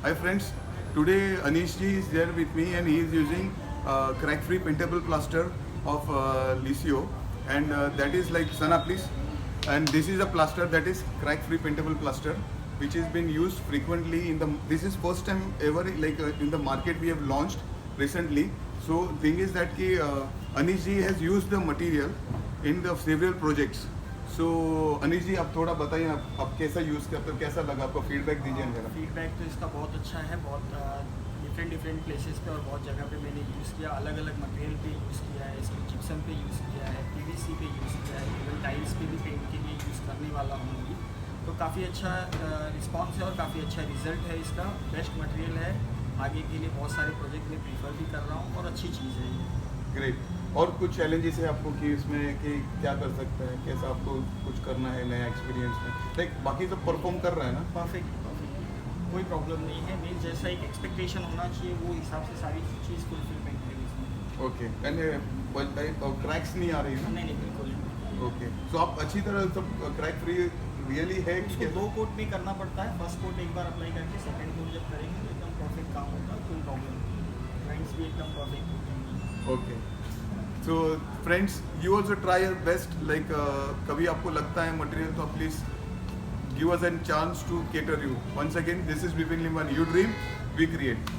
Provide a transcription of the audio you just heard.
Hi friends, today Anish ji is there with me and he is using crack-free paintable plaster of Lisio, and that is like Sana please. And this is a plaster that is crack-free paintable plaster which has been used frequently in the. This is first time ever like in the market we have launched recently. So thing is that ki Anish ji has used the material in the several projects. सो अनिश जी आप थोड़ा बताइए आप कैसा use करते हो, कैसा लगा आपको, फीडबैक दीजिए मेरा। फीडबैक तो इसका बहुत अच्छा है। बहुत डिफरेंट प्लेसेस पे और बहुत जगह पे मैंने यूज़ किया, अलग अलग मटेरियल पे यूज़ किया है, इसमें जिप्सम पे यूज़ किया है, पीवीसी पे यूज़ किया है, इवन टाइल्स पे भी पेंट के लिए यूज़ करने वाला हूँ अभी। तो काफ़ी अच्छा रिस्पॉन्स है और काफ़ी अच्छा रिजल्ट है इसका। बेस्ट मटेरियल है, आगे के लिए बहुत सारे प्रोजेक्ट में प्रीफर भी कर रहा हूँ और अच्छी चीज़ है ये। ग्रेट। और कुछ चैलेंजेस है आपको कि इसमें कि क्या कर सकते हैं, कैसा आपको कुछ करना है नया एक्सपीरियंस में, लाइक बाकी सब परफॉर्म कर रहा है ना? परफेक्ट, कोई प्रॉब्लम नहीं है। मेन जैसा एक एक्सपेक्टेशन होना चाहिए वो हिसाब से सारी चीज़ फुलफिलमेंट है इसमें। ओके। एंड क्रैक्स नहीं आ रही ना? नहीं बिल्कुल नहीं। ओके, सो आप अच्छी तरह सब क्रैक फ्री रियली है कि इसको 2 कोट में करना पड़ता है। फर्स्ट कोट एक बार अप्लाई करके सेकंड कोट जब करेंगे तो एकदम परफेक्ट काम होगा, कोई प्रॉब्लम नहीं। क्लाइंट्स भी एकदम परफेक्ट होंगे। Okay. So friends, you also try your best, like कभी आपको लगता है मटेरियल तो please give us an chance to cater you. Once again this is Vipin Limwani, you dream we create.